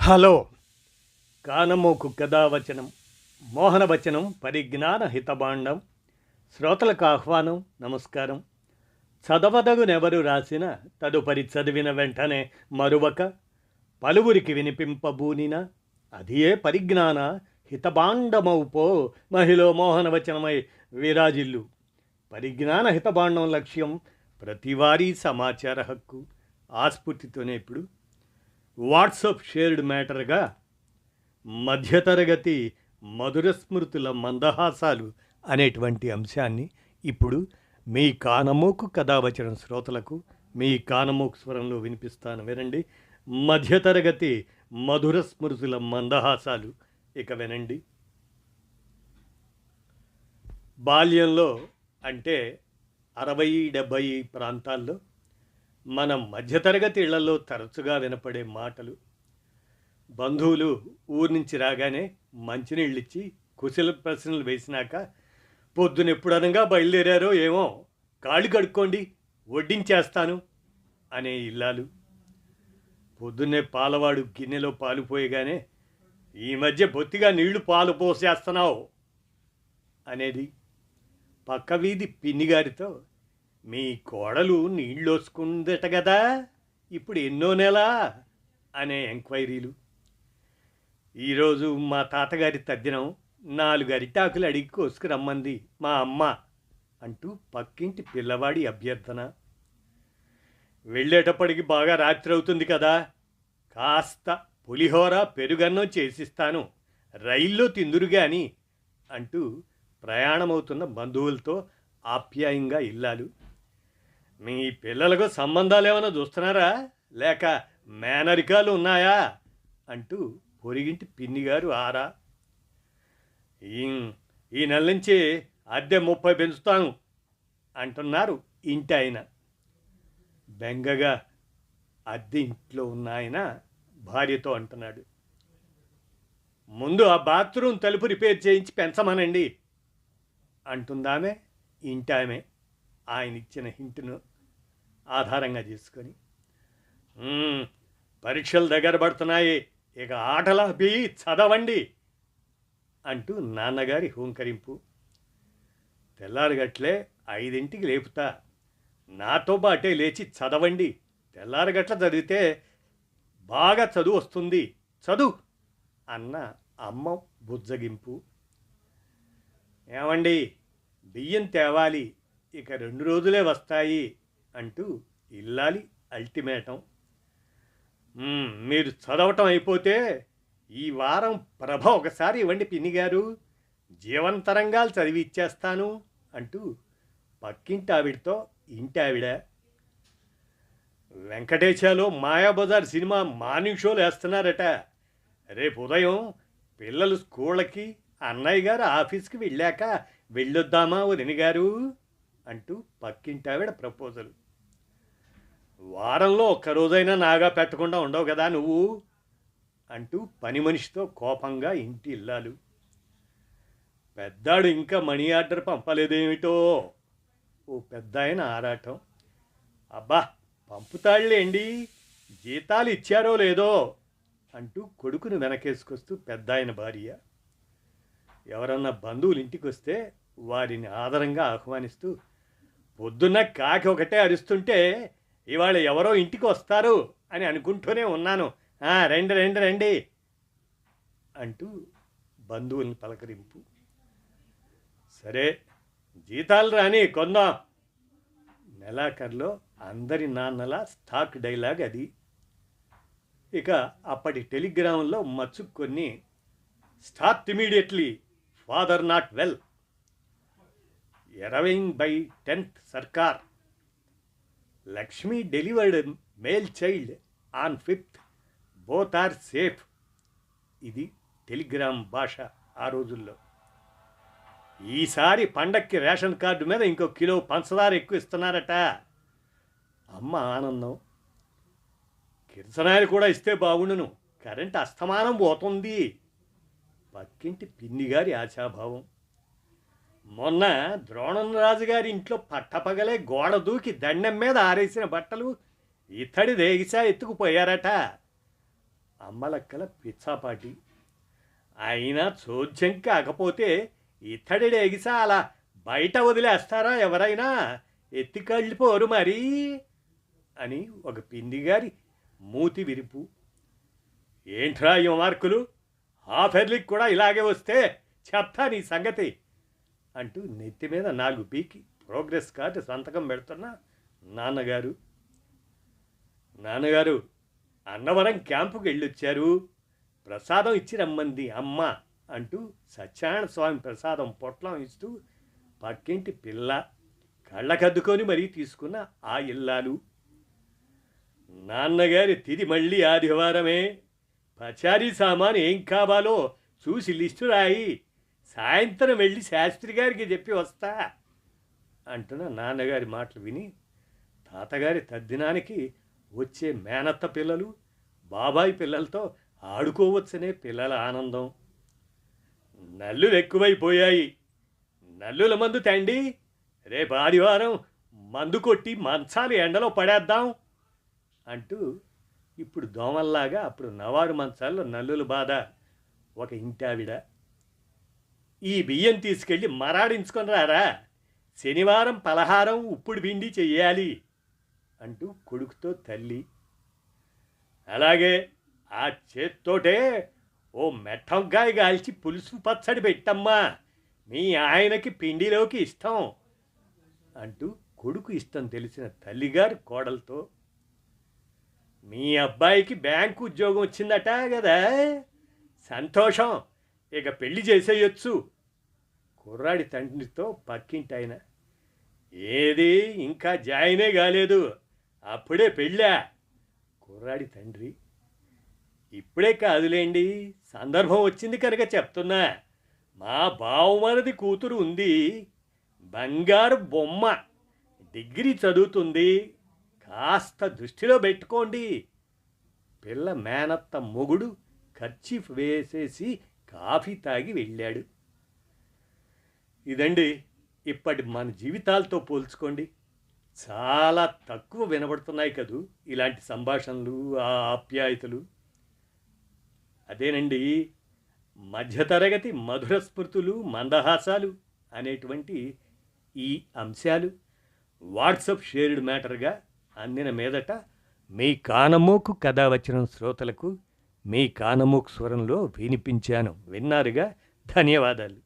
Hello కానమోకు కథావచనం మోహనవచనం పరిజ్ఞాన హితబాండం శ్రోతలకు ఆహ్వానం నమస్కారం. చదవదగునెవరు రాసిన తదుపరి చదివిన వెంటనే మరువక పలువురికి వినిపింపబూనిన అదియే పరిజ్ఞాన హితబాండమౌపో మహిళ మోహనవచనమై విరాజిల్లు. పరిజ్ఞాన హితబాండం లక్ష్యం ప్రతివారీ సమాచార హక్కు. ఆస్ఫూర్తితోనే ఇప్పుడు వాట్సాప్ షేర్డ్ మ్యాటర్గా మధ్యతరగతి మధుర స్మృతుల మందహాసాలు అనేటువంటి అంశాన్ని ఇప్పుడు మీ కానమోకు కథావచనం శ్రోతలకు మీ కానమోకు స్వరంలో వినిపిస్తాను, వినండి. మధ్యతరగతి మధుర స్మృతుల మందహాసాలు ఇక వినండి. బాల్యంలో అంటే 60-70 ప్రాంతాల్లో మనం మధ్యతరగతి ఇళ్లలో తరచుగా వినపడే మాటలు. బంధువులు ఊరి నుంచి రాగానే మంచినీళ్ళిచ్చి కుశల ప్రశ్నలు వేసినాక పొద్దునెప్పుడనగా బయలుదేరారో ఏమో, కాళ్ళు కడుక్కోండి వడ్డించేస్తాను అనే ఇల్లాలు. పొద్దున్నే పాలవాడు గిన్నెలో పాలు పోయగానే ఈ మధ్య బొత్తిగా నీళ్లు పాలు పోసేస్తున్నావు అనేది. పక్క వీధి పిన్నిగారితో మీ కోడలు నీళ్ళోసుకుందట కదా, ఇప్పుడు ఎన్నో నెల అనే ఎంక్వైరీలు. ఈరోజు మా తాతగారి తద్దినం 4 అరిటాకులు అడిగి కోసుకురమ్మంది మా అమ్మ అంటూ పక్కింటి పిల్లవాడి అభ్యర్థన. వెళ్ళేటప్పటికి బాగా రాత్రి అవుతుంది కదా, కాస్త పులిహోర పెరుగన్నం చేసిస్తాను, రైల్లో తిందురుగాని అంటూ ప్రయాణమవుతున్న బంధువులతో ఆప్యాయంగా ఇల్లాలు. మీ పిల్లలకు సంబంధాలు ఏమైనా చూస్తున్నారా, లేక మేనరికాలు ఉన్నాయా అంటూ పొరిగింటి పిన్నిగారు ఆరా. ఈ నెల నుంచి అద్దె 30 పెంచుతాను అంటున్నారు ఇంటి ఆయన. బెంగగా అద్దె ఇంట్లో ఉన్న ఆయన భార్యతో అంటున్నాడు, ముందు ఆ బాత్రూమ్ తలుపు రిపేర్ చేయించి పెంచమనండి అంటుందామె ఇంటామె ఆయన ఇచ్చిన హింటును ఆధారంగా చేసుకొని. పరీక్షలు దగ్గర పడుతున్నాయి, ఇక ఆటలాపి చదవండి అంటూ నాన్నగారి హూంకరింపు. తెల్లారగట్లే 5ంటికి లేపుతా, నాతో పాటే లేచి చదవండి, తెల్లారగట్ల చదివితే బాగా చదువు వస్తుంది, చదువు అన్న అమ్మ బుజ్జగింపు. ఏమండి బియ్యం తేవాలి, ఇక 2 రోజులే వస్తాయి అంటూ ఇల్లాలి అల్టిమేటం. మీరు చదవటం అయిపోతే ఈ వారం ప్రభ ఒకసారి ఇవ్వండి పిన్నిగారు, జీవంతరంగాలు చదివి ఇచ్చేస్తాను అంటూ పక్కింటి ఆవిడతో ఇంటి ఆవిడ. వెంకటేశాలో మాయాబజార్ సినిమా మార్నింగ్ షోలు వేస్తున్నారట, రేపు ఉదయం పిల్లలు స్కూళ్ళకి అన్నయ్య గారు ఆఫీస్కి వెళ్ళాక వెళ్ళొద్దామా వదిన గారు అంటూ పక్కింటావిడ ప్రపోజల్. వారంలో ఒక్కరోజైనా నాగా పెట్టకుండా ఉండవు కదా నువ్వు అంటూ పని మనిషితో కోపంగా ఇంటి ఇల్లాలు. పెద్దాడు ఇంకా మనీ ఆర్డర్ పంపలేదేమిటో ఓ పెద్ద ఆయన ఆరాటం. అబ్బా పంపుతాళ్ళేండి, జీతాలు ఇచ్చారో లేదో అంటూ కొడుకును వెనకేసుకొస్తూ పెద్ద ఆయన భార్య. ఎవరన్నా బంధువులు ఇంటికి వస్తే వారిని ఆదరంగా ఆహ్వానిస్తూ, పొద్దున్న కాకి ఒకటే అరుస్తుంటే ఇవాళ ఎవరో ఇంటికి వస్తారు అని అనుకుంటూనే ఉన్నాను, రండి రండి రండి అంటూ బంధువుల్ని పలకరింపు. సరే జీతాలు రాని కొందాం, నెలాఖరులో అందరి నాన్నల స్టాక్ డైలాగ్ అది. ఇక అప్పటి టెలిగ్రామ్లో మచ్చుకొని, start immediately, father not well, arriving by 10th Sarkar, Lakshmi delivered male child on 5th, both are safe. ఇది టెలిగ్రామ్ భాష ఆ రోజుల్లో. ఈసారి పండక్కి రేషన్ కార్డు మీద ఇంకో కిలో పంచదార ఎక్కువ ఇస్తున్నారట. అమ్మ ఆనందం. కిరసనాయలు కూడా ఇస్తే బాగుండును, కరెంట్ అస్తమానం పోతుంది. పక్కింటి పిన్నిగారి ఆశాభావం. మొన్న ద్రోణంరాజు గారి ఇంట్లో పట్టపగలే గోడ దూకి దండం మీద ఆరేసిన బట్టలు ఇతడి దేగిసా ఎత్తుకుపోయారట. అమ్మలక్కల పిచ్చాపాటి. అయినా చోద్యం కాకపోతే ఇత్తడిని ఎగిసా అలా బయట వదిలేస్తారా ఎవరైనా? ఎత్తికళ్ళిపోరు మరీ అని ఒక పిండిగారి మూతి విరుపు. ఏంట్రా ఈ మార్కులు, హాఫ్ ఎర్లీకి కూడా ఇలాగే వస్తే చెప్తా నీ సంగతి అంటూ నెత్తి మీద 4 పీకి ప్రోగ్రెస్ కార్డు సంతకం పెడుతున్న నాన్నగారు. నాన్నగారు అన్నవరం క్యాంపుకి వెళ్ళొచ్చారు, ప్రసాదం ఇచ్చి రమ్మంది అమ్మ అంటూ సత్యనారాయణ స్వామి ప్రసాదం పొట్లం ఇస్తూ పక్కింటి పిల్ల కళ్ళకద్దుకొని మరీ తీసుకున్న ఆ ఇల్లాలు. నాన్నగారి తిది మళ్ళీ ఆదివారమే, పచారీ సామాను ఏం కావాలో చూసి లిస్టు రాయి, సాయంత్రం వెళ్ళి శాస్త్రి గారికి చెప్పి వస్తా అంటున్న నాన్నగారి మాటలు విని తాతగారి తద్దినానికి వచ్చే మేనత్త పిల్లలు, బాబాయి పిల్లలతో ఆడుకోవచ్చనే పిల్లల ఆనందం. నల్లులు ఎక్కువైపోయాయి, నల్లుల మందు తండి, రేపు ఆదివారం మందు కొట్టి మంచాలు ఎండలో పడేద్దాం అంటూ ఇప్పుడు దోమల్లాగా అప్పుడు నవారు మంచాల్లో నల్లుల బాధ ఒక ఇంటావిడ. ఈ బియ్యం తీసుకెళ్ళి మరాడించుకొని రారా, శనివారం పలహారం ఉప్పుడు పిండి చెయ్యాలి అంటూ కొడుకుతో తల్లి. అలాగే ఆ చేత్తోటే ఓ మెట్టంకాయ గాల్చి పులుసు పచ్చడి పెట్టమ్మా, మీ ఆయనకి పిండిలోకి ఇష్టం అంటూ కొడుకు ఇష్టం తెలిసిన తల్లిగారు కోడలతో. మీ అబ్బాయికి బ్యాంకు ఉద్యోగం వచ్చిందట కదా, సంతోషం, ఇక పెళ్లి చేసేయొచ్చు కుర్రాడి తండ్రితో పక్కింటి ఆయన. ఏది ఇంకా జాయినే కాలేదు, అప్పుడే పెళ్ళా కుర్రాడి తండ్రి. ఇప్పుడే కాదులేండి, సందర్భం వచ్చింది కనుక చెప్తున్నా, మా బావమరిది కూతురు ఉంది, బంగారు బొమ్మ, డిగ్రీ చదువుతుంది, కాస్త దృష్టిలో పెట్టుకోండి. పిల్ల మేనత్త మొగుడు కర్చీఫ్ వేసేసి కాఫీ తాగి వెళ్ళాడు. ఇదండి ఇప్పటి మన జీవితాలతో పోల్చుకోండి, చాలా తక్కువ వినబడుతున్నాయి కదూ ఇలాంటి సంభాషణలు, ఆ ఆప్యాయతలు. అదేనండి మధ్యతరగతి మధుర స్మృతులు, మందహాసాలు అనేటువంటి ఈ అంశాలు వాట్సప్ షేర్డ్ మ్యాటర్గా అందిన మీదట మీ కానమోకు కథ వచ్చిన శ్రోతలకు మీ కానమోకు స్వరంలో వినిపించాను. విన్నారుగా, ధన్యవాదాలు.